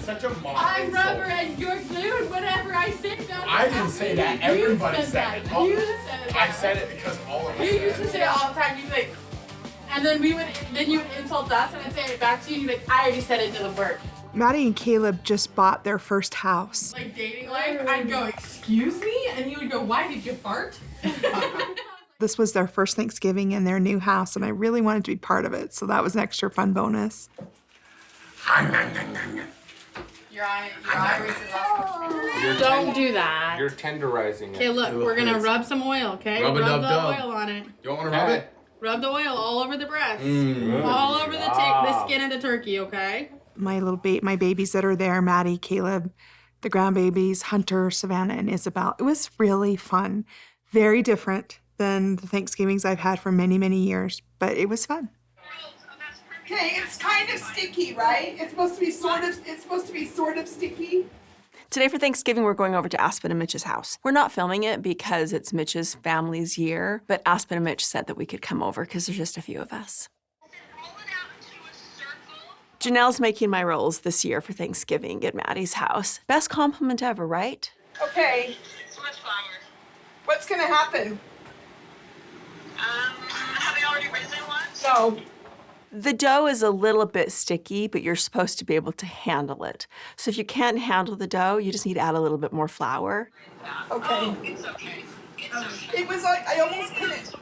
such a mom. I'm rubber and you're glue and whatever I said. I didn't say that. Everybody said it. You said that. I said it because all of us You said used to say it all the time. You'd be like, and then you would insult us and I'd say it back to you and you'd be like, I already said it didn't work. Maddie and Caleb just bought their first house. Like dating life, I'd go, excuse me? And you would go, why did you fart? This was their first Thanksgiving in their new house, and I really wanted to be part of it, so that was an extra fun bonus. Your iris is also. Don't do that. You're tenderizing it. Okay, look, we're gonna rub some oil, okay? Rub the oil on it. You don't want to rub it? Rub the oil all over the breast. All over the skin of the turkey, okay? My babies that are there, Maddie, Caleb, the grandbabies, Hunter, Savannah, and Isabel. It was really fun. Very different than the Thanksgivings I've had for many, many years, but it was fun. Okay, it's kind of sticky, right? It's supposed to be sort of sticky. Today for Thanksgiving, we're going over to Aspen and Mitch's house. We're not filming it because it's Mitch's family's year, but Aspen and Mitch said that we could come over because there's just a few of us. Janelle's making my rolls this year for Thanksgiving at Maddie's house. Best compliment ever, right? Okay. So much flour. What's gonna happen? Have they already raised their lunch? No. The dough is a little bit sticky, but you're supposed to be able to handle it. So if you can't handle the dough, you just need to add a little bit more flour. Okay. Oh, it's okay. It's okay. It was like, I almost couldn't.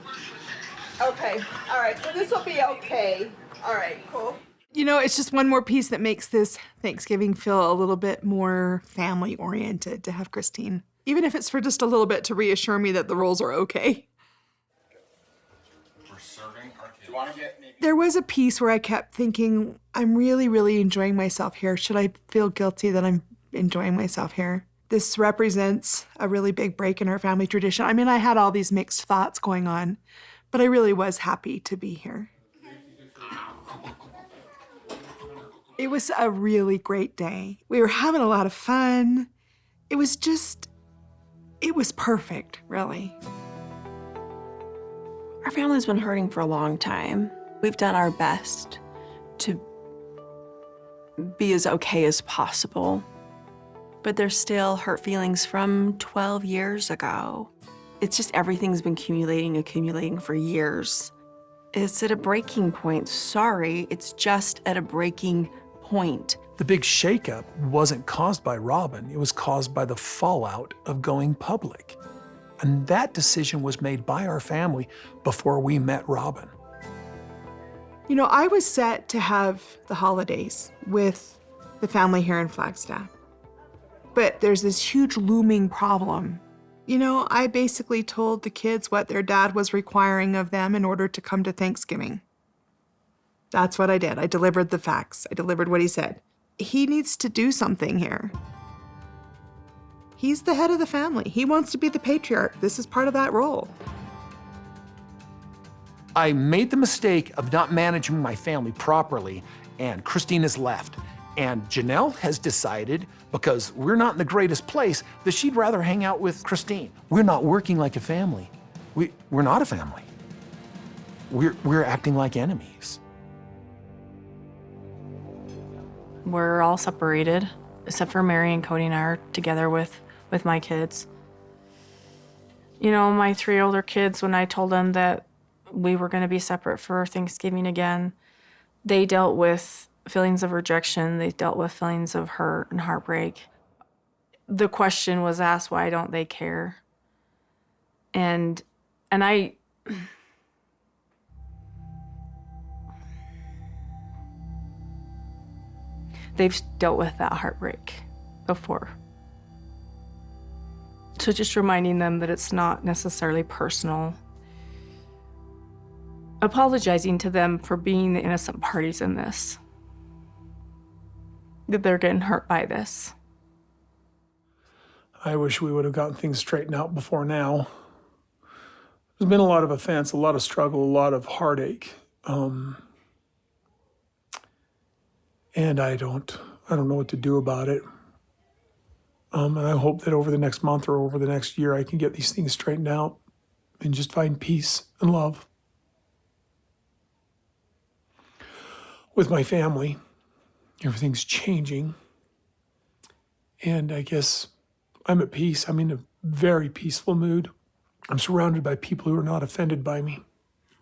Okay, all right, so this will be okay. All right, cool. You know, it's just one more piece that makes this Thanksgiving feel a little bit more family-oriented to have Christine. Even if it's for just a little bit to reassure me that the rolls are okay. We're serving our kids. You want to get maybe? There was a piece where I kept thinking, I'm really, really enjoying myself here. Should I feel guilty that I'm enjoying myself here? This represents a really big break in our family tradition. I mean, I had all these mixed thoughts going on, but I really was happy to be here. It was a really great day. We were having a lot of fun. It was perfect, really. Our family's been hurting for a long time. We've done our best to be as okay as possible. But there's still hurt feelings from 12 years ago. It's just everything's been accumulating for years. It's at a breaking point. Sorry, it's just at a breaking point. The big shakeup wasn't caused by Robin. It was caused by the fallout of going public. And that decision was made by our family before we met Robin. You know, I was set to have the holidays with the family here in Flagstaff. But there's this huge looming problem. You know, I basically told the kids what their dad was requiring of them in order to come to Thanksgiving. That's what I did. I delivered the facts. I delivered what he said. He needs to do something here. He's the head of the family. He wants to be the patriarch. This is part of that role. I made the mistake of not managing my family properly, and Christine has left. And Janelle has decided, because we're not in the greatest place, that she'd rather hang out with Christine. We're not working like a family. We're not a family. We're acting like enemies. We're all separated, except for Mary and Cody and I are together with my kids. You know, my 3 older kids, when I told them that we were going to be separate for Thanksgiving again, they dealt with feelings of rejection. They dealt with feelings of hurt and heartbreak. The question was asked, why don't they care? And I... They've dealt with that heartbreak before. So just reminding them that it's not necessarily personal. Apologizing to them for being the innocent parties in this. That they're getting hurt by this. I wish we would have gotten things straightened out before now. There's been a lot of offense, a lot of struggle, a lot of heartache. And I don't know what to do about it. And I hope that over the next month or over the next year, I can get these things straightened out and just find peace and love. With my family, everything's changing. And I guess I'm at peace. I'm in a very peaceful mood. I'm surrounded by people who are not offended by me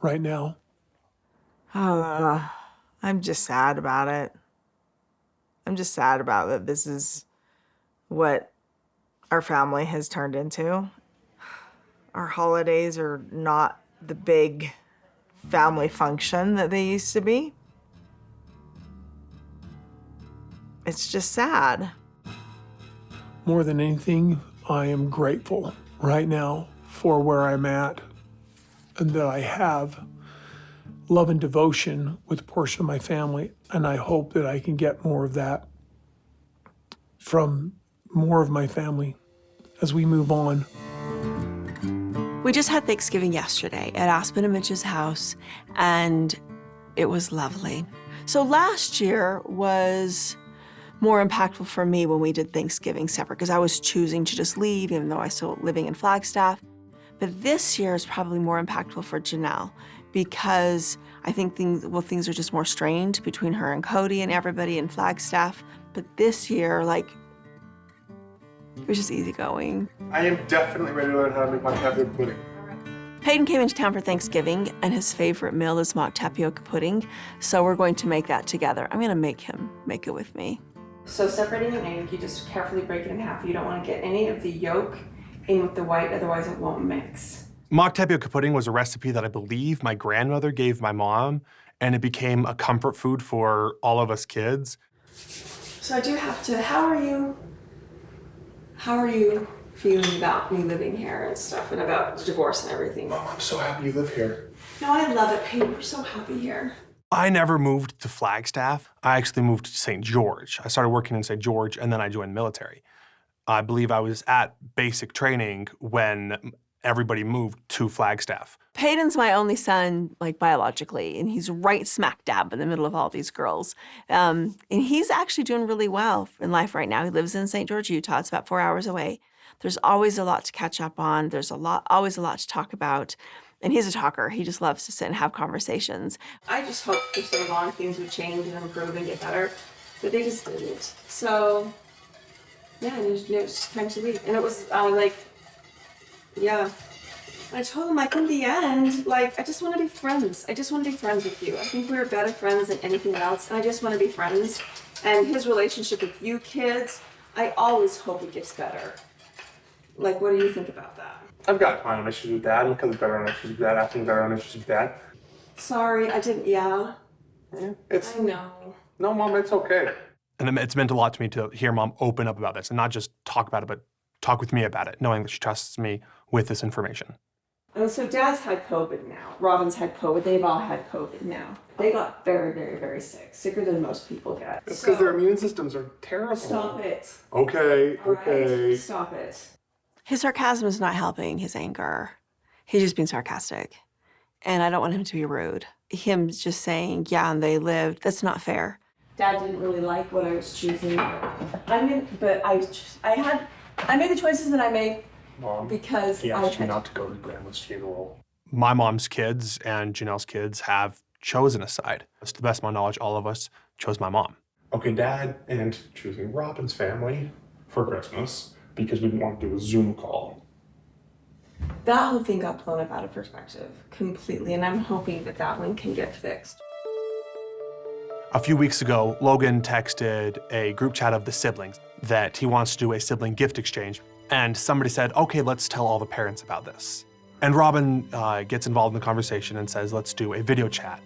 right now. I'm just sad about it. I'm just sad about that this is what our family has turned into. Our holidays are not the big family function that they used to be. It's just sad. More than anything, I am grateful right now for where I'm at and that I have love and devotion with a portion of my family. And I hope that I can get more of that from more of my family as we move on. We just had Thanksgiving yesterday at Aspen and Mitch's house, and it was lovely. So last year was more impactful for me when we did Thanksgiving separate, because I was choosing to just leave, even though I was still living in Flagstaff. But this year is probably more impactful for Janelle, because I think things are just more strained between her and Cody and everybody in Flagstaff. But this year, like, it was just easygoing. I am definitely ready to learn how to make my tapioca pudding. Peyton came into town for Thanksgiving, and his favorite meal is mock tapioca pudding, so we're going to make that together. I'm gonna make him make it with me. So separating an egg, you just carefully break it in half. You don't want to get any of the yolk in with the white, otherwise it won't mix. Mock tapioca pudding was a recipe that I believe my grandmother gave my mom, and it became a comfort food for all of us kids. So I do have to, how are you feeling about me living here and stuff, and about the divorce and everything? Mom, I'm so happy you live here. No, I love it, Peyton. We're so happy here. I never moved to Flagstaff. I actually moved to St. George. I started working in St. George, and then I joined the military. I believe I was at basic training when everybody moved to Flagstaff. Peyton's my only son, like, biologically, and he's right smack dab in the middle of all these girls. And he's actually doing really well in life right now. He lives in St. George, Utah. It's about 4 hours away. There's always a lot to catch up on. There's always a lot to talk about. And he's a talker. He just loves to sit and have conversations. I just hoped for so long things would change and improve and get better, but they just didn't. So, yeah, it was time to leave. And it was yeah. I told him, like, in the end, like, I just want to be friends. I just want to be friends with you. I think we're better friends than anything else, and I just want to be friends. And his relationship with you kids, I always hope it gets better. Like, what do you think about that? I've got my own issues with Dad. Look at the better own issues with Dad. I think better own issues with Dad. Sorry, I didn't, yeah. Yeah, I know. No, Mom, it's okay. And it's meant a lot to me to hear Mom open up about this and not just talk about it, but talk with me about it, knowing that she trusts me with this information. And so Dad's had COVID now. Robin's had COVID. They've all had COVID now. They got very, very, very sick. Sicker than most people get. It's because their immune systems are terrible. Stop it. Okay, All okay. right? Stop it. His sarcasm is not helping his anger. He's just being sarcastic. And I don't want him to be rude. Him just saying, yeah, and they lived, that's not fair. Dad didn't really like what I was choosing. I made the choices that I made. Mom, because he asked you not to go to Grandma's funeral. My mom's kids and Janelle's kids have chosen a side. To the best of my knowledge, all of us chose my mom. Okay, Dad and choosing Robin's family for Christmas because we didn't want to do a Zoom call. That whole thing got blown up out of perspective completely, and I'm hoping that one can get fixed. A few weeks ago, Logan texted a group chat of the siblings that he wants to do a sibling gift exchange. And somebody said, okay, let's tell all the parents about this. And Robin gets involved in the conversation and says, let's do a video chat.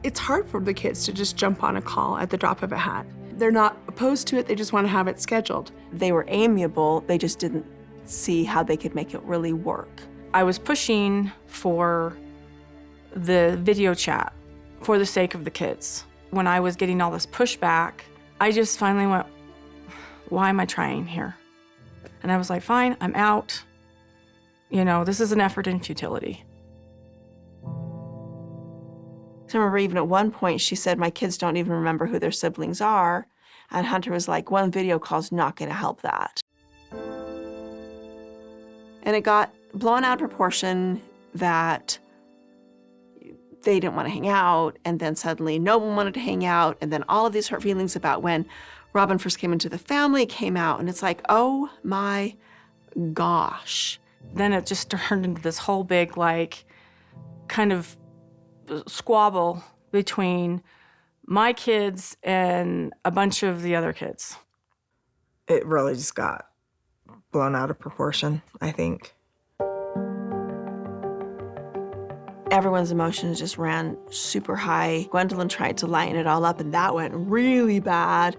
It's hard for the kids to just jump on a call at the drop of a hat. They're not opposed to it, they just want to have it scheduled. They were amiable, they just didn't see how they could make it really work. I was pushing for the video chat for the sake of the kids. When I was getting all this pushback, I just finally went, why am I trying here? And I was like, fine, I'm out. You know, this is an effort in futility. So I remember even at one point she said, my kids don't even remember who their siblings are. And Hunter was like, one video call's not gonna help that. And it got blown out of proportion that they didn't want to hang out, and then suddenly no one wanted to hang out, and then all of these hurt feelings about when Robin first came into the family, came out, and it's like, oh my gosh. Then it just turned into this whole big, like, kind of squabble between my kids and a bunch of the other kids. It really just got blown out of proportion, I think. Everyone's emotions just ran super high. Gwendolyn tried to lighten it all up, and that went really bad.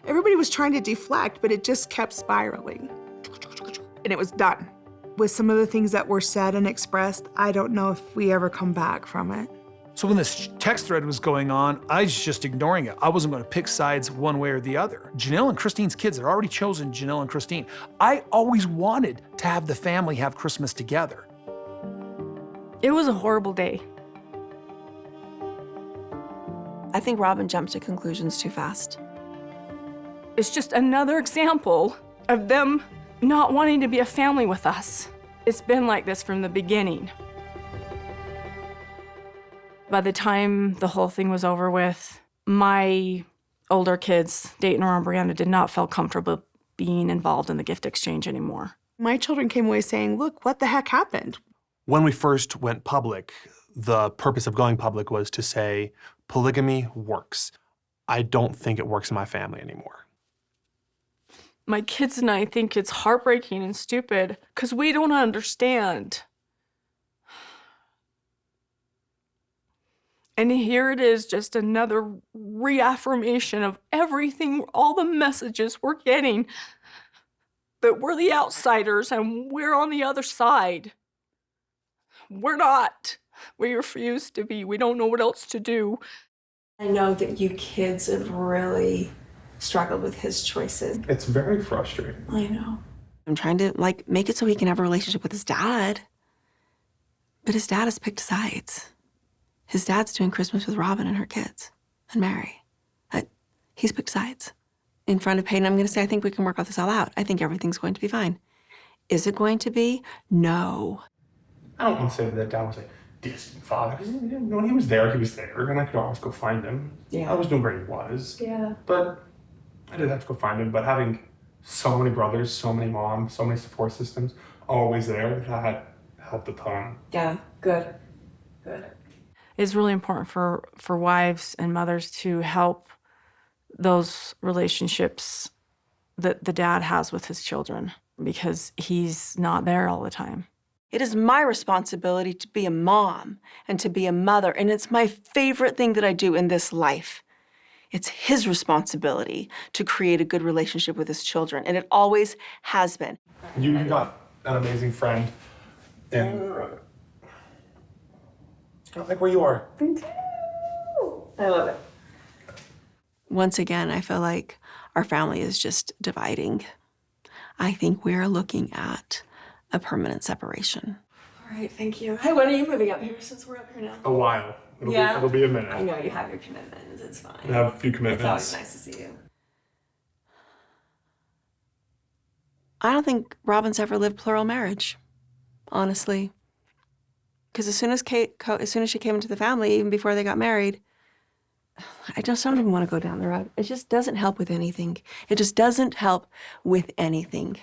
Everybody was trying to deflect, but it just kept spiraling. And it was done. With some of the things that were said and expressed, I don't know if we ever come back from it. So when this text thread was going on, I was just ignoring it. I wasn't going to pick sides one way or the other. Janelle and Christine's kids had already chosen Janelle and Christine. I always wanted to have the family have Christmas together. It was a horrible day. I think Robin jumped to conclusions too fast. It's just another example of them not wanting to be a family with us. It's been like this from the beginning. By the time the whole thing was over with, my older kids, Dayton, Aurora, and Brianna, did not feel comfortable being involved in the gift exchange anymore. My children came away saying, look, what the heck happened? When we first went public, the purpose of going public was to say polygamy works. I don't think it works in my family anymore. My kids and I think it's heartbreaking and stupid because we don't understand. And here it is, just another reaffirmation of everything, all the messages we're getting, that we're the outsiders and we're on the other side. We're not. We refuse to be. We don't know what else to do. I know that you kids have really struggled with his choices. It's very frustrating. I know. I'm trying to, like, make it so he can have a relationship with his dad. But his dad has picked sides. His dad's doing Christmas with Robin and her kids and Mary. He's picked sides. In front of Peyton, I'm going to say, I think we can work all this all out. I think everything's going to be fine. Is it going to be? No. I don't want to say that Dad was a distant father. When he was there, and I could always go find him. Yeah. I always knew where he was. Yeah. But I did have to go find him. But having so many brothers, so many moms, so many support systems always there, that helped a ton. Yeah. Good. Good. It's really important for wives and mothers to help those relationships that the dad has with his children because he's not there all the time. It is my responsibility to be a mom and to be a mother, and it's my favorite thing that I do in this life. It's his responsibility to create a good relationship with his children, and it always has been. You got an amazing friend, and I like where you are. Thank you. I love it. Once again, I feel like our family is just dividing. I think we're looking at a permanent separation. All right, thank you. Hey, when are you moving up here since we're up here now? A while. It'll be a minute. I know you have your commitments. It's fine. I have a few commitments. It's always nice to see you. I don't think Robin's ever lived plural marriage, honestly. Because as soon as she came into the family, even before they got married, I just don't even want to go down the road. It just doesn't help with anything. It just doesn't help with anything.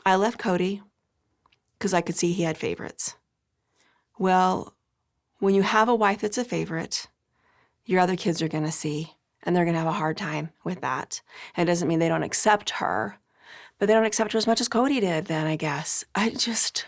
I left Cody because I could see he had favorites. Well, when you have a wife that's a favorite, your other kids are going to see, and they're going to have a hard time with that. And it doesn't mean they don't accept her, but they don't accept her as much as Cody did then, I guess. I just...